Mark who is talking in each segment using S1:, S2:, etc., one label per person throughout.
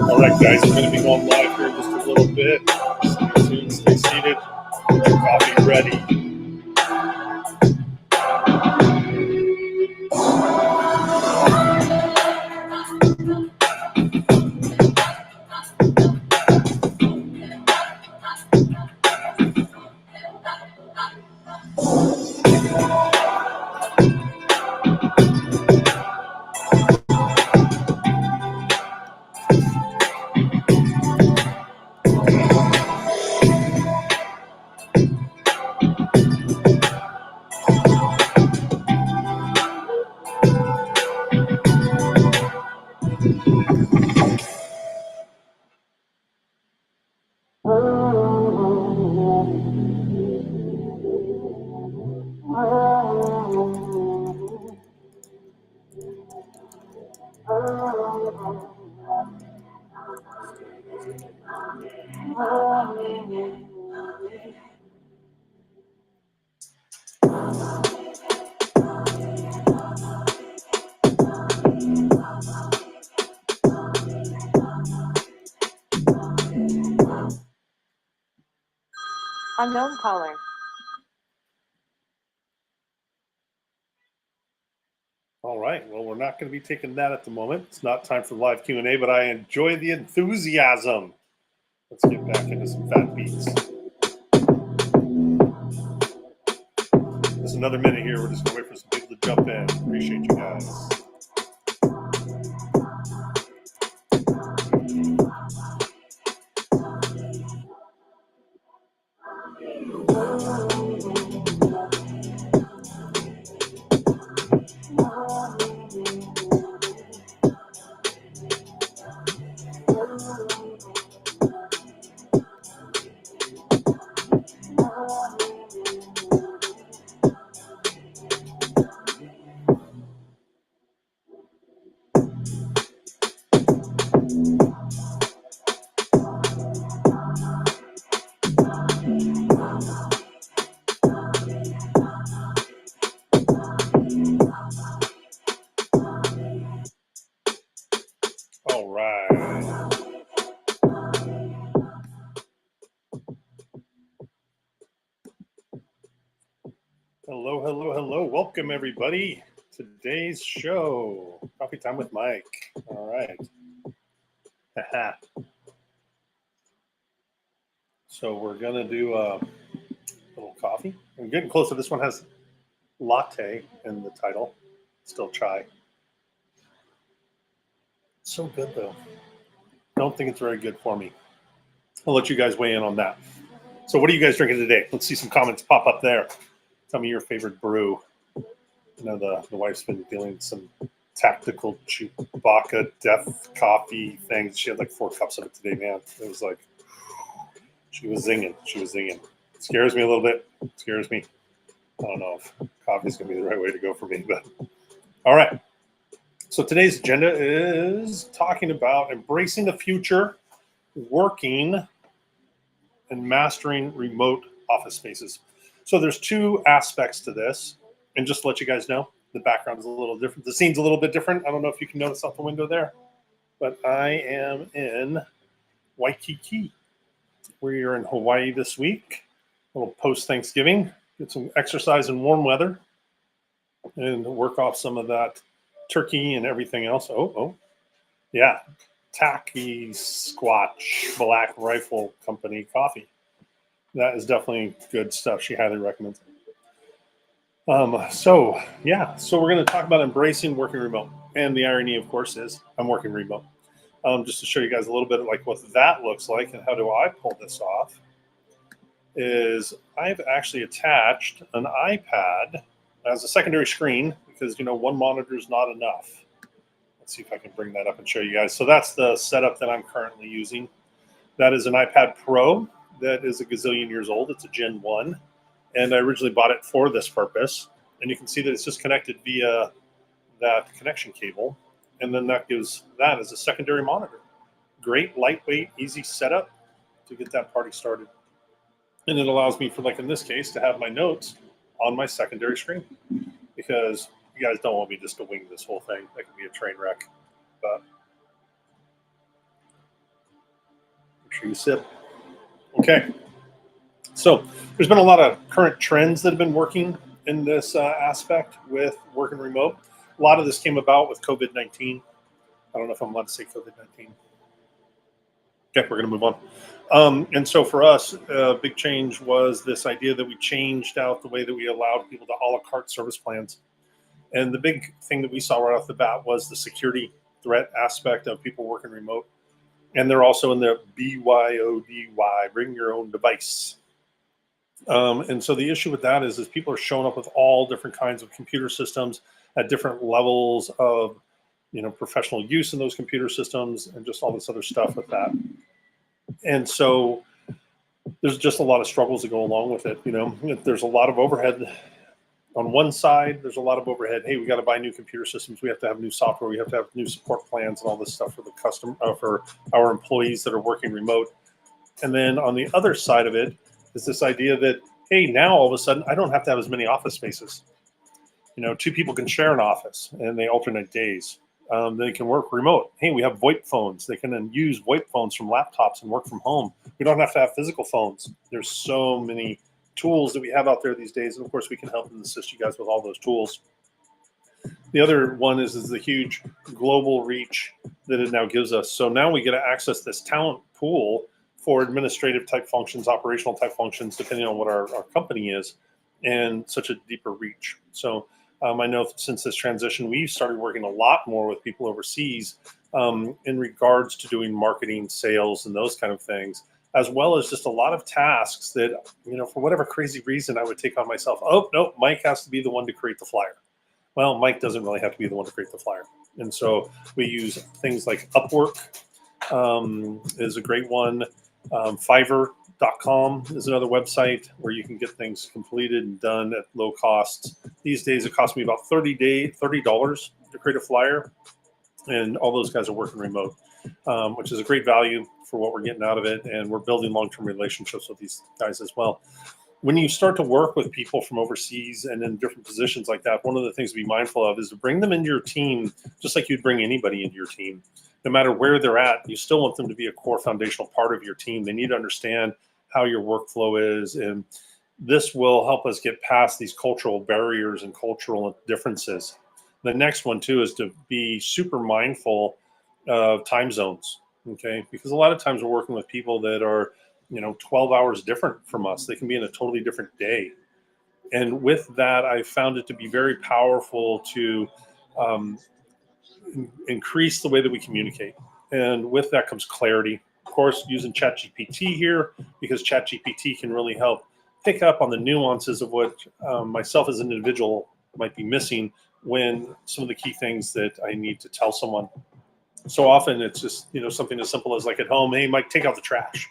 S1: All right, guys, I'm going to be going live here in just a little bit. Stay tuned, stay seated, get your coffee ready.
S2: Unknown caller.
S1: All right, well, we're not going to be taking that at the moment. It's not time for live Q&A, but I enjoy the enthusiasm. Let's get back into some fat beats. Just another minute here. We're just going to wait for some people to jump in. Appreciate you guys. All right. Hello, hello, hello. Welcome, everybody. Today's show, Coffee Time with Mike. All right. So we're going to do a little coffee. I'm getting closer. This one has latte in the title. Still chai. So good, though. Don't think it's very good for me. I'll let you guys weigh in on that. So what are you guys drinking today? Let's see some comments pop up there. Tell me your favorite brew. You know, the wife's been dealing with some tactical Chewbacca death coffee things. She had like 4 cups of it today, man. It was like, she was zinging. She was zinging. It scares me a little bit. It scares me. I don't know if coffee's going to be the right way to go for me, but all right. So today's agenda is talking about embracing the future, working and mastering remote office spaces. So there's 2 aspects to this. And just to let you guys know, the background is a little different. The scene's a little bit different. I don't know if you can notice out the window there, but I am in Waikiki. We're in Hawaii this week. A little post-Thanksgiving. Get some exercise in warm weather and work off some of that turkey and everything else. Yeah. Tacky Squatch Black Rifle Company coffee. That is definitely good stuff. She highly recommends it. So we're going to talk about embracing working remote. And the irony, of course, is I'm working remote. Just to show you guys a little bit of like what that looks like and how do I pull this off, is I've actually attached an iPad as a secondary screen because, one monitor is not enough. Let's see if I can bring that up and show you guys. So that's the setup that I'm currently using. That is an iPad Pro that is a gazillion years old. It's a Gen 1. And I originally bought it for this purpose. And you can see that it's just connected via that connection cable. And then that gives that as a secondary monitor. Great, lightweight, easy setup to get that party started. And it allows me, for like in this case, to have my notes on my secondary screen. Because you guys don't want me just to wing this whole thing. That could be a train wreck. But make sure you sip. Okay. So there's been a lot of current trends that have been working in this aspect with working remote. A lot of this came about with COVID-19. I don't know if I'm allowed to say COVID-19. Okay, we're going to move on. And so for us, a big change was this idea that we changed out the way that we allowed people to a la carte service plans. And the big thing that we saw right off the bat was the security threat aspect of people working remote. And they're also in the BYODY, bring your own device. And so the issue with that is people are showing up with all different kinds of computer systems at different levels of, professional use in those computer systems and just all this other stuff with that. And so there's just a lot of struggles that go along with it. There's a lot of overhead on one side. There's a lot of overhead. Hey, we got to buy new computer systems. We have to have new software. We have to have new support plans and all this stuff for the for our employees that are working remote. And then on the other side of it is this idea that, hey, now all of a sudden I don't have to have as many office spaces. Two people can share an office and they alternate days. They can work remote. Hey, we have VoIP phones. They can then use VoIP phones from laptops and work from home. We don't have to have physical phones. There's so many tools that we have out there these days. And of course, we can help and assist you guys with all those tools. The other one is the huge global reach that it now gives us. So now we get to access this talent pool for administrative type functions, operational type functions, depending on what our company is, and such a deeper reach. So I know since this transition, we've started working a lot more with people overseas in regards to doing marketing, sales, and those kind of things, as well as just a lot of tasks that, for whatever crazy reason, I would take on myself. Oh, no, Mike has to be the one to create the flyer. Well, Mike doesn't really have to be the one to create the flyer. And so we use things like Upwork is a great one. Fiverr.com is another website where you can get things completed and done at low costs. These days, it costs me about $30 to create a flyer. And all those guys are working remote, which is a great value for what we're getting out of it. And we're building long-term relationships with these guys as well. When you start to work with people from overseas and in different positions like that, one of the things to be mindful of is to bring them into your team, just like you'd bring anybody into your team. No matter where they're at, you still want them to be a core foundational part of your team. They need to understand how your workflow is. And this will help us get past these cultural barriers and cultural differences. The next one, too, is to be super mindful of time zones, okay? Because a lot of times we're working with people that are 12 hours different from us. They can be in a totally different day. And with that, I found it to be very powerful to increase the way that we communicate. And with that comes clarity. Of course, using ChatGPT here, because ChatGPT can really help pick up on the nuances of what myself as an individual might be missing when some of the key things that I need to tell someone. So often it's just, something as simple as like at home, hey, Mike, take out the trash.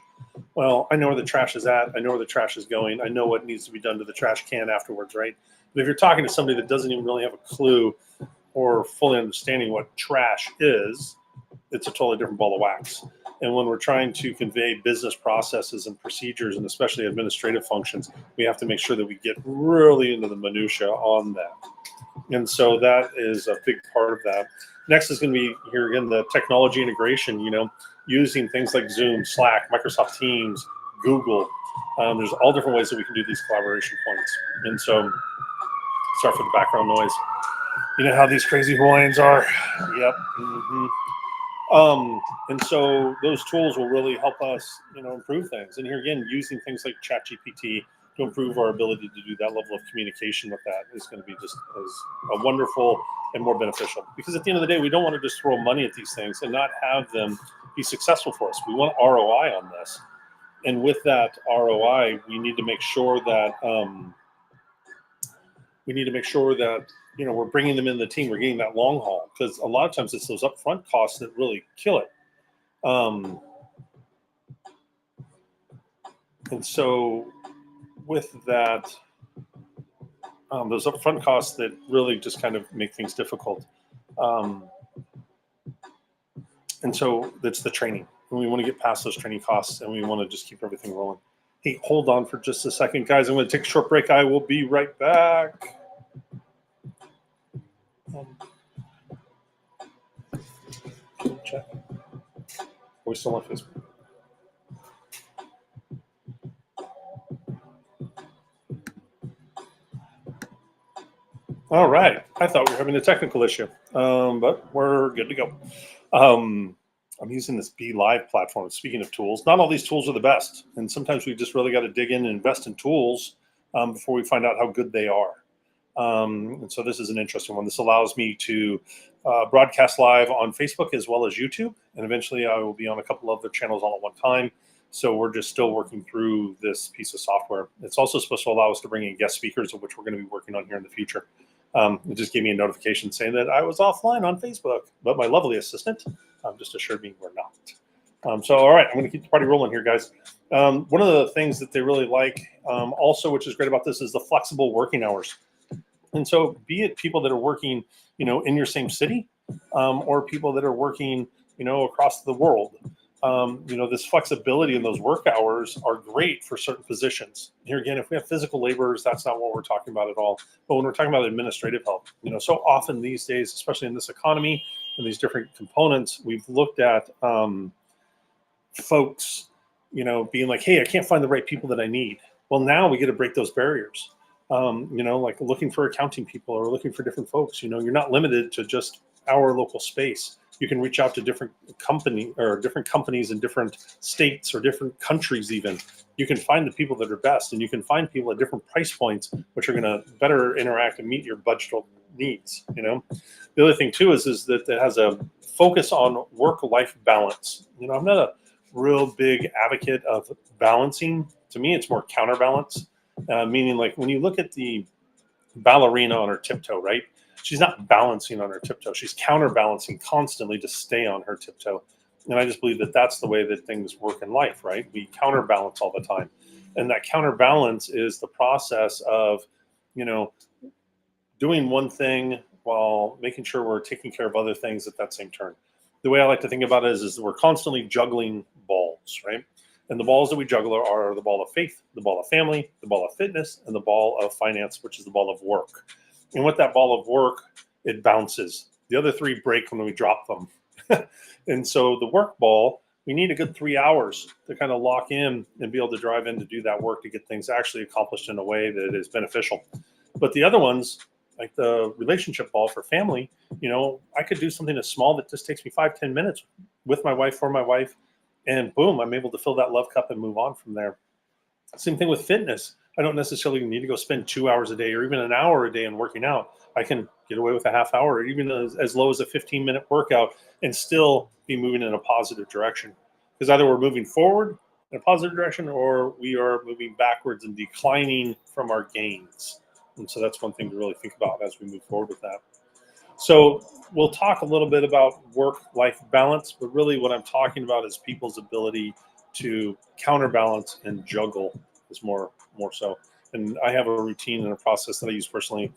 S1: Well, I know where the trash is at. I know where the trash is going. I know what needs to be done to the trash can afterwards, right? But if you're talking to somebody that doesn't even really have a clue or fully understanding what trash is, it's a totally different ball of wax. And when we're trying to convey business processes and procedures, and especially administrative functions, we have to make sure that we get really into the minutia on that. And so that is a big part of that. Next is going to be here again, the technology integration, using things like Zoom, Slack, Microsoft Teams, Google. There's all different ways that we can do these collaboration points. And so, sorry for the background noise. You know how these crazy Hawaiians are? Yep. And so those tools will really help us, improve things. And here again, using things like ChatGPT to improve our ability to do that level of communication with that is going to be just as a wonderful and more beneficial. Because at the end of the day, we don't want to just throw money at these things and not have them be successful for us. We want ROI on this. And with that ROI, we need to make sure that we're bringing them in the team. We're getting that long haul, because a lot of times it's those upfront costs that really kill it. And so with that, those upfront costs that really just kind of make things difficult. And so that's the training. And we want to get past those training costs, and we want to just keep everything rolling. Hey, hold on for just a second, guys. I'm going to take a short break. I will be right back. Check. Are we still on Facebook? All right. I thought we were having a technical issue, but we're good to go. I'm using this Be Live platform. Speaking of tools, not all these tools are the best. And sometimes we just really got to dig in and invest in tools before we find out how good they are. And so this is an interesting one. This allows me to broadcast live on Facebook as well as YouTube. And eventually I will be on a couple other channels all at one time. So we're just still working through this piece of software. It's also supposed to allow us to bring in guest speakers, of which we're going to be working on here in the future. It just gave me a notification saying that I was offline on Facebook, but my lovely assistant just assured me we're not. So, all right, I'm going to keep the party rolling here, guys. One of the things that they really like also, which is great about this, is the flexible working hours. And so be it people that are working, in your same city or people that are working, across the world. This flexibility in those work hours are great for certain positions. Here again, if we have physical laborers, that's not what we're talking about at all. But when we're talking about administrative help, so often these days, especially in this economy and these different components, we've looked at folks, being like, hey, I can't find the right people that I need. Well, now we get to break those barriers. Like looking for accounting people or looking for different folks. You're not limited to just our local space. You can reach out to different companies in different states or different countries even. You can find the people that are best, and you can find people at different price points, which are going to better interact and meet your budget needs. The other thing too is that it has a focus on work-life balance. I'm not a real big advocate of balancing. To me, it's more counterbalance, meaning like when you look at the ballerina on her tiptoe, right? She's not balancing on her tiptoe. She's counterbalancing constantly to stay on her tiptoe. And I just believe that that's the way that things work in life, right? We counterbalance all the time. And that counterbalance is the process of, doing one thing while making sure we're taking care of other things at that same turn. The way I like to think about it is we're constantly juggling balls, right? And the balls that we juggle are the ball of faith, the ball of family, the ball of fitness, and the ball of finance, which is the ball of work. And with that ball of work, it bounces. The other three break when we drop them. And so the work ball, we need a good 3 hours to kind of lock in and be able to drive in to do that work to get things actually accomplished in a way that is beneficial. But the other ones, like the relationship ball for family, I could do something as small that just takes me 5-10 minutes with my wife, for my wife, and boom, I'm able to fill that love cup and move on from there. Same thing with fitness. I don't necessarily need to go spend 2 hours a day or even an hour a day in working out. I can get away with a half hour or even as low as a 15-minute workout and still be moving in a positive direction. Because either we're moving forward in a positive direction or we are moving backwards and declining from our gains. And so that's one thing to really think about as we move forward with that. So we'll talk a little bit about work-life balance, but really what I'm talking about is people's ability to counterbalance and juggle is more so. And I have a routine and a process that I use personally,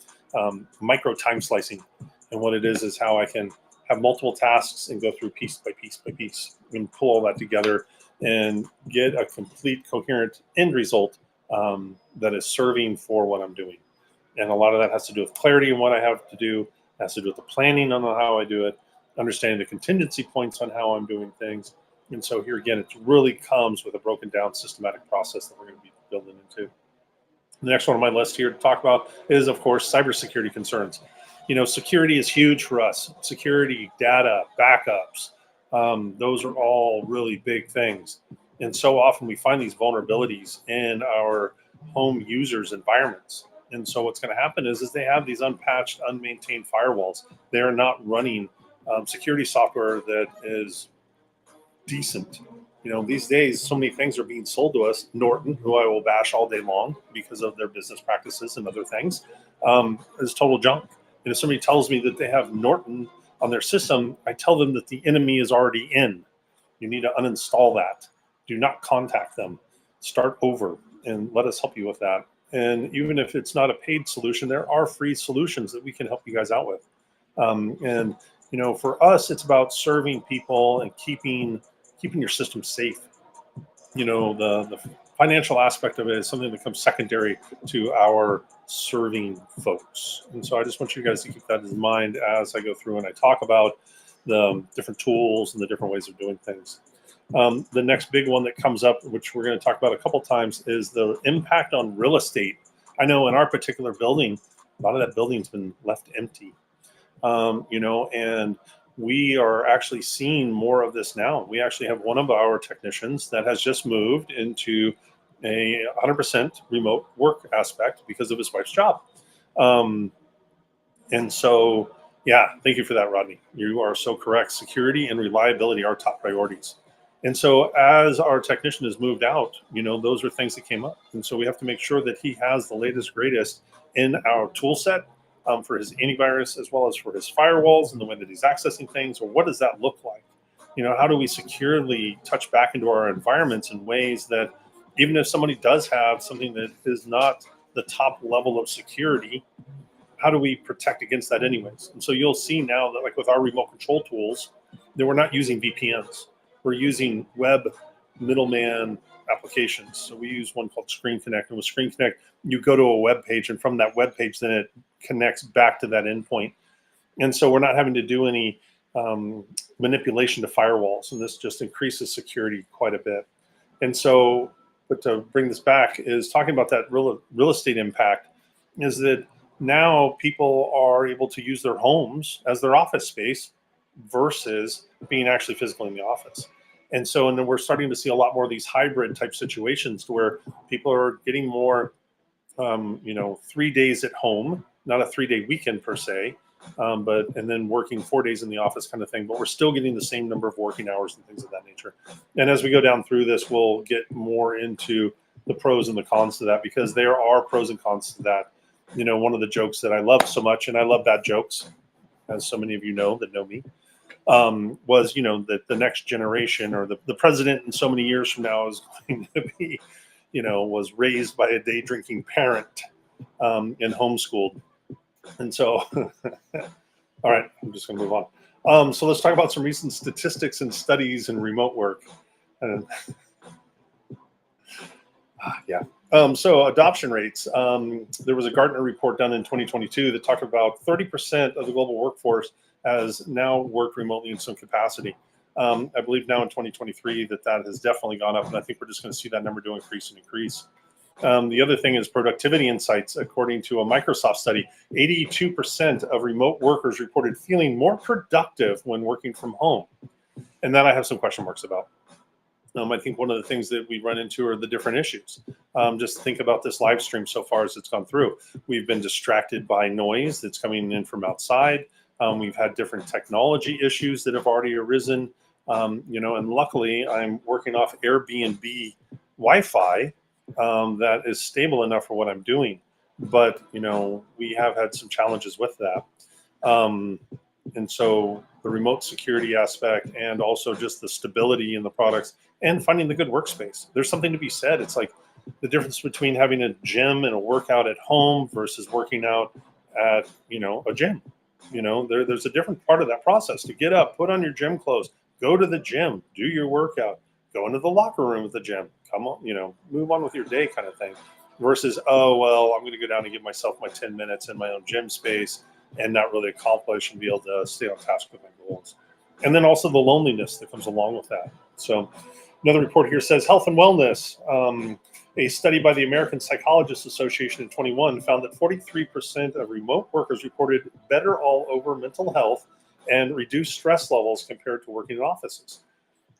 S1: micro time slicing. And what it is how I can have multiple tasks and go through piece by piece by piece and pull all that together and get a complete coherent end result that is serving for what I'm doing. And a lot of that has to do with clarity in what I have to do, has to do with the planning on how I do it, understanding the contingency points on how I'm doing things, And so here again, it really comes with a broken down systematic process that we're going to be building into. The next one on my list here to talk about is, of course, cybersecurity concerns. Security is huge for us. Security, data, backups, those are all really big things. And so often we find these vulnerabilities in our home users' environments. And so what's going to happen is they have these unpatched, unmaintained firewalls. They're not running security software that is decent. These days, so many things are being sold to us. Norton, who I will bash all day long because of their business practices and other things, is total junk. And if somebody tells me that they have Norton on their system, I tell them that the enemy is already in. You need to uninstall that. Do not contact them. Start over and let us help you with that. And even if it's not a paid solution, there are free solutions that we can help you guys out with. And for us, it's about serving people and keeping your system safe. The financial aspect of it is something that comes secondary to our serving folks. And so I just want you guys to keep that in mind as I go through and I talk about the different tools and the different ways of doing things. The next big one that comes up, which we're going to talk about a couple times, is the impact on real estate. I know in our particular building, a lot of that building's been left empty. And we are actually seeing more of this now. We actually have one of our technicians that has just moved into a 100% remote work aspect because of his wife's job. And so, yeah, thank you for that, Rodney. You are so correct. Security and reliability are top priorities. And so as our technician has moved out, those are things that came up. And so we have to make sure that he has the latest, greatest in our tool set for his antivirus, as well as for his firewalls and the way that he's accessing things. Or what does that look like? How do we securely touch back into our environments in ways that even if somebody does have something that is not the top level of security, how do we protect against that anyways? And so you'll see now that, like with our remote control tools, that we're not using VPNs. We're using web middleman applications. So we use one called Screen Connect. And with Screen Connect, you go to a web page, and from that web page, then it connects back to that endpoint. And so we're not having to do any manipulation to firewalls. And this just increases security quite a bit. And so, but to bring this back is talking about that real estate impact is that now people are able to use their homes as their office space versus being actually physically in the office. And so, and then we're starting to see a lot more of these hybrid type situations to where people are getting more, 3 days at home, not a 3-day weekend per se, and then working 4 days in the office kind of thing, but we're still getting the same number of working hours and things of that nature. And as we go down through this, we'll get more into the pros and the cons to that, because there are pros and cons to that. One of the jokes that I love so much, and I love bad jokes, as so many of you know that know me, was, that the next generation or the president in so many years from now is going to be, was raised by a day drinking parent and homeschooled. And so, all right, I'm just going to move on. So let's talk about some recent statistics and studies in remote work. So adoption rates. There was a Gartner report done in 2022 that talked about 30% of the global workforce has now worked remotely in some capacity. I believe now in 2023 that has definitely gone up, and I think we're just going to see that number do increase and increase. The other thing is productivity insights. According to a Microsoft study, 82% of remote workers reported feeling more productive when working from home. And that I have some question marks about. I think one of the things that we run into are the different issues. Just think about this live stream so far as it's gone through. We've been distracted by noise that's coming in from outside. We've had different technology issues that have already arisen. And luckily I'm working off Airbnb Wi-Fi that is stable enough for what I'm doing. But, we have had some challenges with that. And so the remote security aspect and also just the stability in the products and finding the good workspace. There's something to be said. It's like the difference between having a gym and a workout at home versus working out at, a gym. There's a different part of that process to get up, put on your gym clothes, go to the gym, do your workout, go into the locker room at the gym, come on, move on with your day kind of thing versus, oh, well, I'm going to go down and give myself my 10 minutes in my own gym space and not really accomplish and be able to stay on task with my goals. And then also the loneliness that comes along with that. So another report here says health and wellness. A study by the American Psychologists Association in 21 found that 43% of remote workers reported better all over mental health and reduced stress levels compared to working in offices.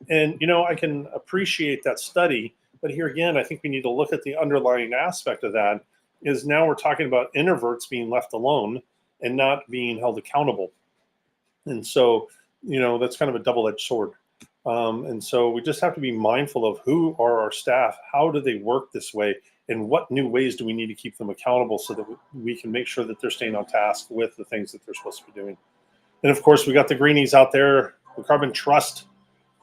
S1: And, I can appreciate that study, but here again, I think we need to look at the underlying aspect of that is now we're talking about introverts being left alone and not being held accountable. And so, that's kind of a double-edged sword. And so we just have to be mindful of who are our staff, how do they work this way, and what new ways do we need to keep them accountable so that we can make sure that they're staying on task with the things that they're supposed to be doing. And of course, we got the greenies out there, the Carbon Trust,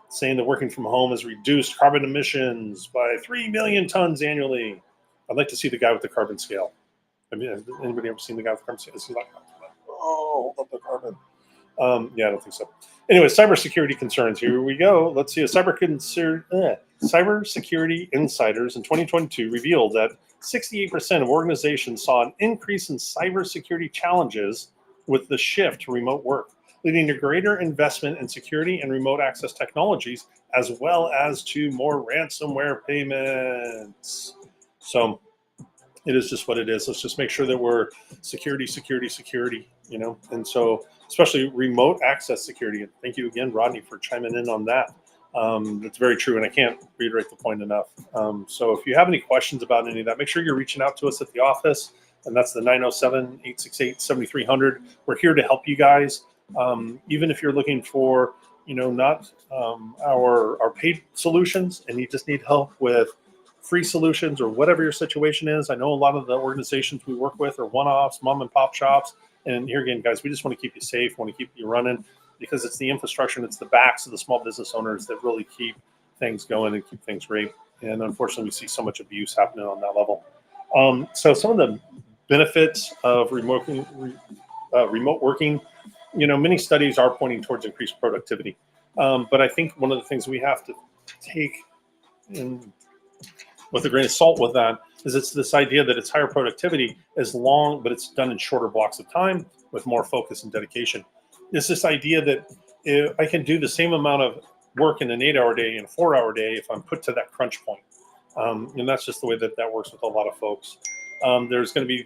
S1: saying that working from home has reduced carbon emissions by 3 million tons annually. I'd like to see the guy with the carbon scale. I mean, has anybody ever seen the guy with the carbon scale? Is he like, oh, hold up the carbon? Yeah, I don't think so. Anyway, cybersecurity concerns. Here we go. Let's see. Cybersecurity insiders in 2022 revealed that 68% of organizations saw an increase in cybersecurity challenges with the shift to remote work, leading to greater investment in security and remote access technologies, as well as to more ransomware payments. So it is just what it is. Let's just make sure that we're security, and so especially remote access security. And thank you again, Rodney, for chiming in on that. That's very true, and I can't reiterate the point enough. So if you have any questions about any of that, make sure you're reaching out to us at the office, and that's the 907-868-7300. We're here to help you guys. Even if you're looking for, not our paid solutions, and you just need help with free solutions or whatever your situation is. I know a lot of the organizations we work with are one-offs, mom and pop shops. And here again, guys, we just want to keep you safe, want to keep you running, because it's the infrastructure and it's the backs of the small business owners that really keep things going and keep things great. And unfortunately, we see so much abuse happening on that level. So some of the benefits of remote working, many studies are pointing towards increased productivity. But I think one of the things we have to take in with a grain of salt with that is it's this idea that it's higher productivity but it's done in shorter blocks of time with more focus and dedication. It's this idea that if I can do the same amount of work in an 8-hour day and a 4-hour day if I'm put to that crunch point. And that's just the way that works with a lot of folks. There's going to be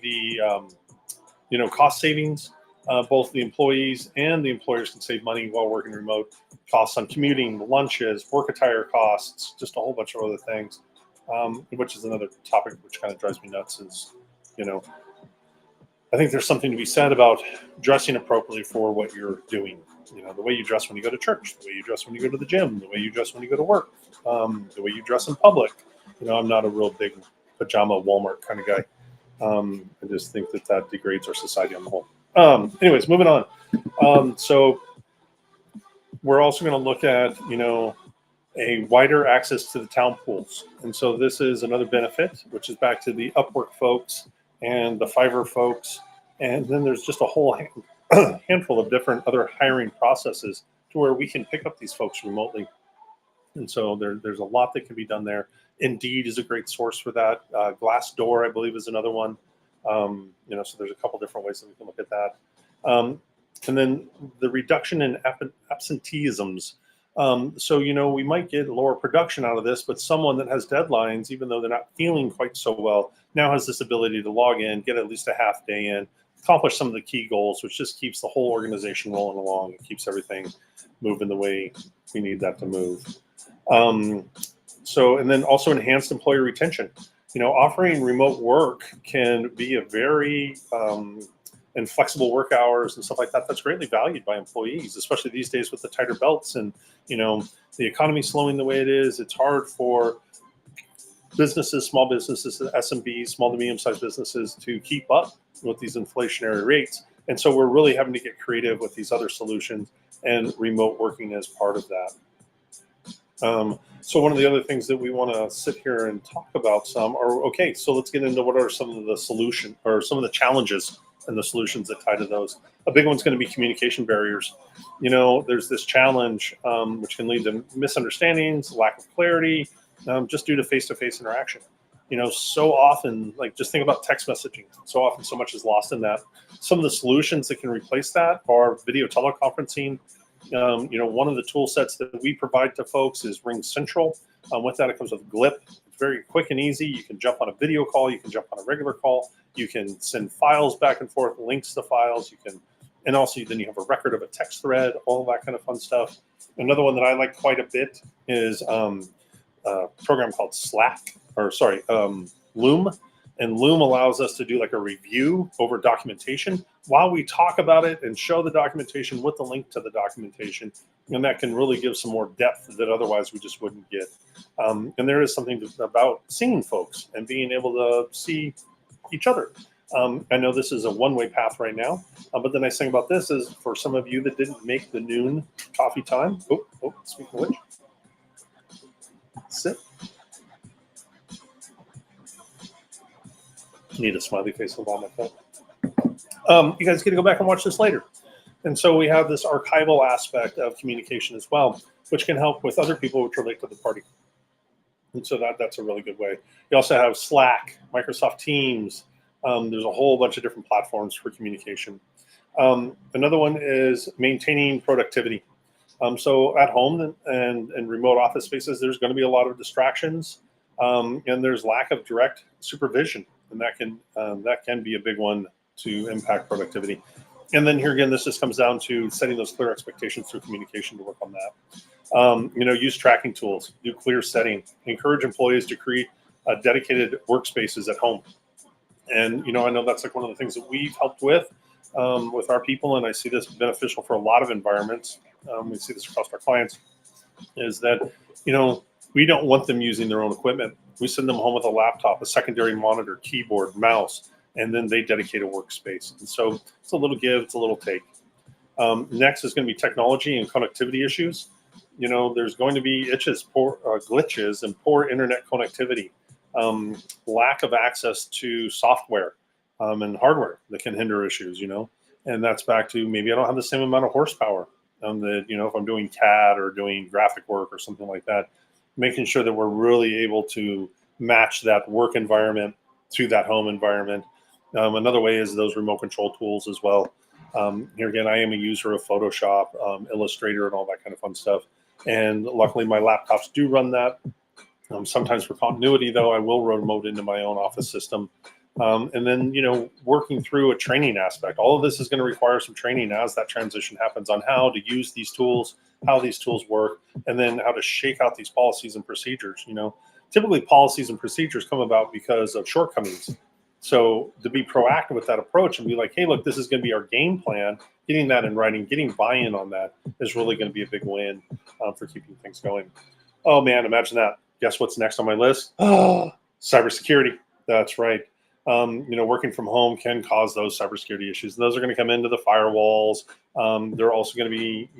S1: the, cost savings. Both the employees and the employers can save money while working remote. Costs on commuting, lunches, work attire costs, just a whole bunch of other things. Which is another topic which kind of drives me nuts is, I think there's something to be said about dressing appropriately for what you're doing. The way you dress when you go to church, the way you dress when you go to the gym, the way you dress when you go to work, the way you dress in public. I'm not a real big pajama Walmart kind of guy. I just think that degrades our society on the whole. Anyways, moving on. So we're also going to look at, a wider access to the town pools. And so this is another benefit, which is back to the Upwork folks and the Fiverr folks. And then there's just a whole handful of different other hiring processes to where we can pick up these folks remotely. And so there's a lot that can be done there. Indeed is a great source for that. Glassdoor, I believe, is another one. So there's a couple different ways that we can look at that. And then the reduction in absenteeisms. So, we might get lower production out of this, but someone that has deadlines, even though they're not feeling quite so well, now has this ability to log in, get at least a half day in, accomplish some of the key goals, which just keeps the whole organization rolling along. It keeps everything moving the way we need that to move. And then also enhanced employee retention. Offering remote work can be a very and flexible work hours and stuff like that. That's greatly valued by employees, especially these days with the tighter belts and, the economy slowing the way it is. It's hard for businesses, small businesses, SMBs, small to medium-sized businesses to keep up with these inflationary rates. And so we're really having to get creative with these other solutions, and remote working is part of that. So one of the other things that we want to sit here and talk about some are, okay, so let's get into what are some of the solutions or some of the challenges and the solutions that tie to those. A big one's going to be communication barriers. There's this challenge which can lead to misunderstandings, lack of clarity, just due to face-to-face interaction. So often, just think about text messaging. So often so much is lost in that. Some of the solutions that can replace that are video teleconferencing, One of the tool sets that we provide to folks is Ring Central. With that, it comes with Glip. It's very quick and easy. You can jump on a video call. You can jump on a regular call. You can send files back and forth, links to files. And also then you have a record of a text thread, all that kind of fun stuff. Another one that I like quite a bit is a program called Loom. And Loom allows us to do like a review over documentation while we talk about it and show the documentation with the link to the documentation. And that can really give some more depth that otherwise we just wouldn't get. And there is something about seeing folks and being able to see each other. I know this is a one-way path right now, but the nice thing about this is for some of you that didn't make the noon coffee time. Speaking of which, sit. Need a smiley face on my phone. You guys get to go back and watch this later. And so we have this archival aspect of communication as well, which can help with other people which relate to the party. And so that's a really good way. You also have Slack, Microsoft Teams. There's a whole bunch of different platforms for communication. Another one is maintaining productivity. So at home and remote office spaces, there's going to be a lot of distractions, and there's lack of direct supervision. And that can be a big one to impact productivity. And then here again, this just comes down to setting those clear expectations through communication to work on that. Use tracking tools, do clear setting, encourage employees to create dedicated workspaces at home. And I know that's like one of the things that we've helped with our people, and I see this beneficial for a lot of environments. We see this across our clients, is that we don't want them using their own equipment. We send them home with a laptop, a secondary monitor, keyboard, mouse, and then they dedicate a workspace. And so it's a little give, it's a little take. Next is going to be technology and connectivity issues. There's going to be glitches and poor internet connectivity, lack of access to software and hardware that can hinder issues, and that's back to maybe I don't have the same amount of horsepower if I'm doing CAD or doing graphic work or something like that. Making sure that we're really able to match that work environment to that home environment. Another way is those remote control tools as well. Here again, I am a user of Photoshop, Illustrator, and all that kind of fun stuff. And luckily, my laptops do run that. Sometimes for continuity, though, I will remote into my own office system. And then, working through a training aspect. All of this is going to require some training as that transition happens on how to use these tools, how these tools work, and then how to shake out these policies and procedures. Typically policies and procedures come about because of shortcomings. So to be proactive with that approach and be like, hey, look, this is going to be our game plan, getting that in writing, getting buy-in on that is really going to be a big win for keeping things going. Oh, man, imagine that. Guess what's next on my list? Cybersecurity. That's right. Working from home can cause those cybersecurity issues. And those are going to come into the firewalls. There are also going to be,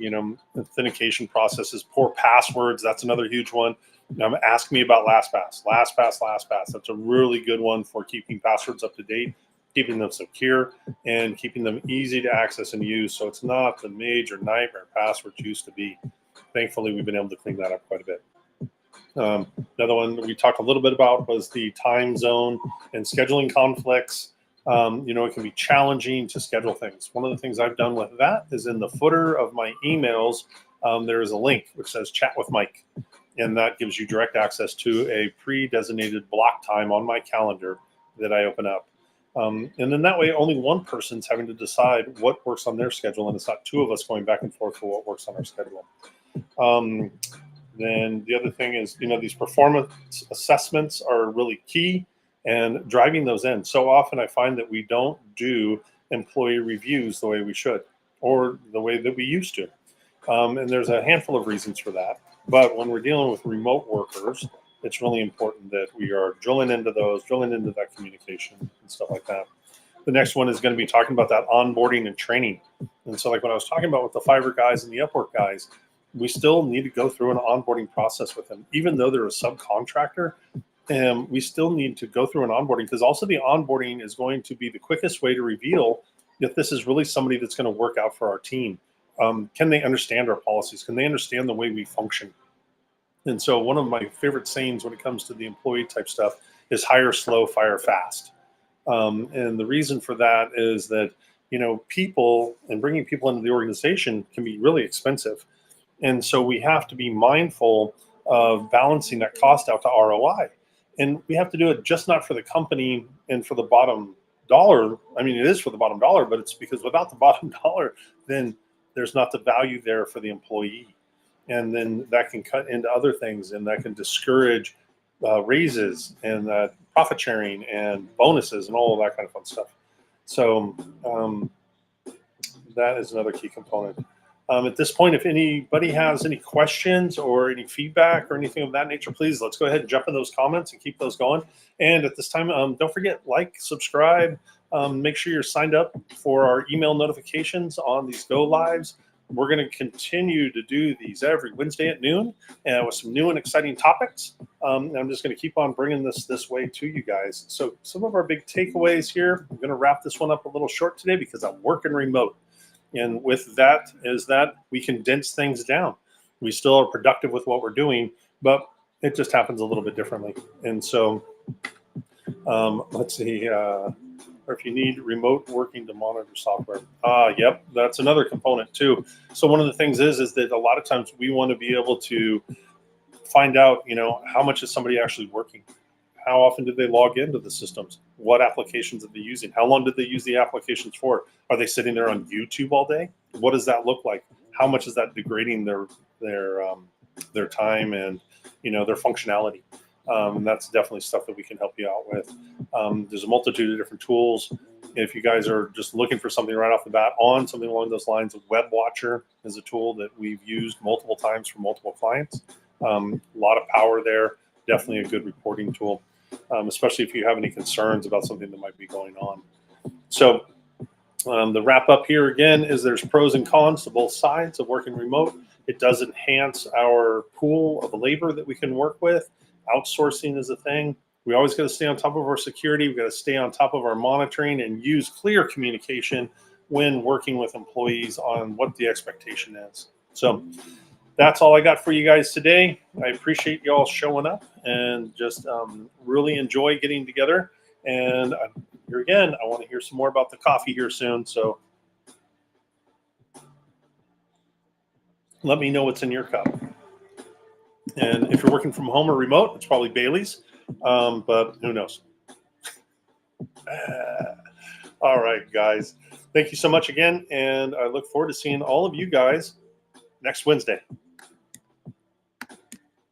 S1: authentication processes, poor passwords. That's another huge one. Ask me about LastPass. LastPass. That's a really good one for keeping passwords up to date, keeping them secure, and keeping them easy to access and use. So it's not the major nightmare passwords used to be. Thankfully, we've been able to clean that up quite a bit. Another one that we talked a little bit about was the time zone and scheduling conflicts. It can be challenging to schedule things. One of the things I've done with that is in the footer of my emails, there is a link which says chat with Mike. And that gives you direct access to a pre-designated block time on my calendar that I open up. And then that way, only one person's having to decide what works on their schedule, and it's not two of us going back and forth for what works on our schedule. Then the other thing is, these performance assessments are really key, and driving those in. So often I find that we don't do employee reviews the way we should, or the way that we used to. And there's a handful of reasons for that. But when we're dealing with remote workers, it's really important that we are drilling into that communication and stuff like that. The next one is going to be talking about that onboarding and training. And so like when I was talking about with the Fiverr guys and the Upwork guys, we still need to go through an onboarding process with them. Even though they're a subcontractor, we still need to go through an onboarding, because also the onboarding is going to be the quickest way to reveal if this is really somebody that's going to work out for our team. Can they understand our policies? Can they understand the way we function? And so one of my favorite sayings when it comes to the employee type stuff is hire slow, fire fast. And the reason for that is that, people and bringing people into the organization can be really expensive. And so we have to be mindful of balancing that cost out to ROI. And we have to do it just not for the company and for the bottom dollar. I mean, it is for the bottom dollar, but it's because without the bottom dollar, then there's not the value there for the employee. And then that can cut into other things, and that can discourage raises and profit sharing and bonuses and all of that kind of fun stuff. So that is another key component. At this point, if anybody has any questions or any feedback or anything of that nature, please let's go ahead and jump in those comments and keep those going. And at this time, don't forget, like, subscribe, make sure you're signed up for our email notifications on these go lives. We're going to continue to do these every Wednesday at noon with some new and exciting topics. And I'm just going to keep on bringing this way to you guys. So some of our big takeaways here, I'm going to wrap this one up a little short today because I'm working remote. And with that is that we condense things down. We still are productive with what we're doing, but it just happens a little bit differently. And so let's see. Or if you need remote working to monitor software. Yep, that's another component too. So one of the things is that a lot of times we want to be able to find out, how much is somebody actually working? How often did they log into the systems? What applications are they using? How long did they use the applications for? Are they sitting there on YouTube all day? What does that look like? How much is that degrading their time and their functionality? That's definitely stuff that we can help you out with. There's a multitude of different tools. If you guys are just looking for something right off the bat on something along those lines, Web Watcher is a tool that we've used multiple times for multiple clients. A lot of power there. Definitely a good reporting tool, especially if you have any concerns about something that might be going on. So the wrap up here again is there's pros and cons to both sides of working remote. It does enhance our pool of labor that we can work with. Outsourcing is a thing. We always got to stay on top of our security. We've got to stay on top of our monitoring and use clear communication when working with employees on what the expectation is. So that's all I got for you guys today. I appreciate you all showing up and just really enjoy getting together. And here again, I want to hear some more about the coffee here soon. So let me know what's in your cup. And if you're working from home or remote, it's probably Bailey's, but who knows? All right, guys. Thank you so much again. And I look forward to seeing all of you guys next Wednesday.